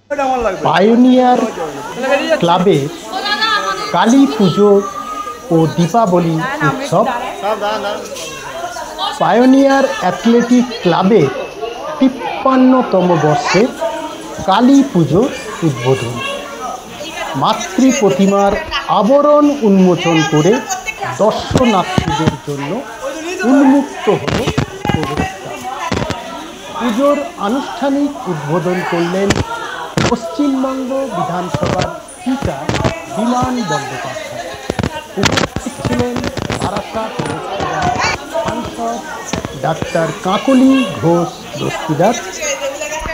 Pioneer ক্লাবে কালী পুজো ও দীপাবলি উৎসব। Pioneer athletic ক্লাবের ৫৩তম বর্ষের কালী পুজোর উদ্বোধন। মাতৃ প্রতিমার আবরণ উন্মোচন করে দর্শনার্থীদের জন্য উন্মুক্ত হল প্রবেশদ্বার। পুজোর আনুষ্ঠানিক উদ্বোধন করলেন পশ্চিমবঙ্গ বিধানসভার স্পিকার বিমান বন্দ্যোপাধ্যায়। উপস্থিত ছিলেন বারাসাত লোকসভার সাংসদ ডাক্তার কাকলি ঘোষ দস্তিদার।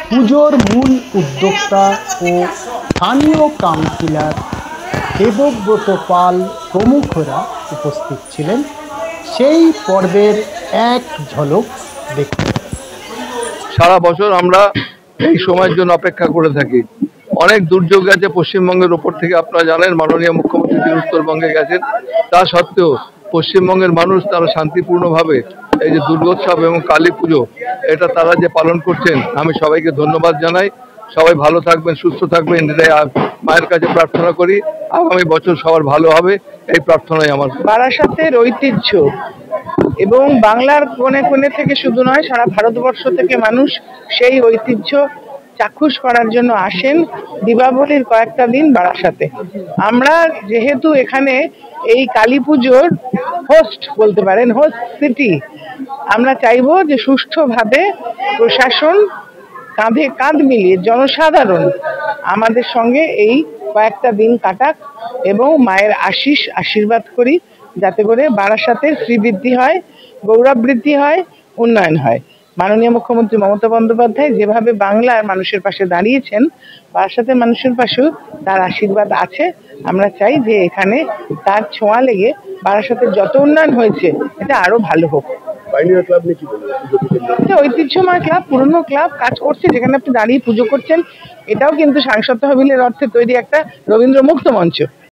পুজোর মূল উদ্যোক্তা ও স্থানীয় কাউন্সিলর দেবব্রত পাল প্রমুখরা উপস্থিত ছিলেন। সেই পর্বের এক ঝলক দেখুন। সারা বছর আমরা এই সময়ের জন্য অপেক্ষা করে থাকি। অনেক দুর্যোগ গেছে পশ্চিমবঙ্গের ওপর থেকে, আপনারা জানেন মাননীয় মুখ্যমন্ত্রী তিনি উত্তরবঙ্গে গেছেন। তা সত্ত্বেও পশ্চিমবঙ্গের মানুষ তারা শান্তিপূর্ণভাবে এই যে দুর্গোৎসব এবং কালী পুজো এটা তারা যে পালন করছেন, আমি সবাইকে ধন্যবাদ জানাই। সবাই ভালো থাকবেন, সুস্থ থাকবেন, এটাই মায়ের কাছে প্রার্থনা করি। আগামী বছর সবার ভালো হবে এই প্রার্থনাই আমার। বারাসাতের ঐতিহ্য এবং বাংলার কোণে কোণে থেকে শুধু নয়, সারা ভারতবর্ষ থেকে মানুষ সেই ঐতিহ্য চাক্ষুষ করার জন্য আসেন দীপাবলির কয়েকটা দিন বারাসাতে। আমরা যেহেতু এখানে এই কালী পুজোর হোস্ট বলতে পারেন, হোস্ট সিটি, আমরা চাইবো যে সুষ্ঠুভাবে প্রশাসন কাঁধে কাঁধ মিলিয়ে জনসাধারণ আমাদের সঙ্গে এই কয়েকটা দিন কাটাক এবং মায়ের আশীর্বাদ করি, যাতে করে বারাসাতের শ্রীবৃদ্ধি হয়, গৌরব বৃদ্ধি হয়, উন্নয়ন হয়। মাননীয় মুখ্যমন্ত্রী মমতা বন্দ্যোপাধ্যায় যেভাবে বাংলার মানুষের পাশে দাঁড়িয়েছেন, বারাসাতের মানুষের পাশেও তার আশীর্বাদ আছে। আমরা চাই যে এখানে তার ছোঁয়া লেগে বারাসাতের যত উন্নয়ন হয়েছে এটা আরো ভালো হোক। ঐতিহ্যময় ক্লাব, পুরনো ক্লাব কাজ করছে, যেখানে আপনি দাঁড়িয়ে পুজো করছেন। এটাও কিন্তু সাংসদ তহবিলের অর্থে তৈরি একটা রবীন্দ্র মুক্ত মঞ্চ।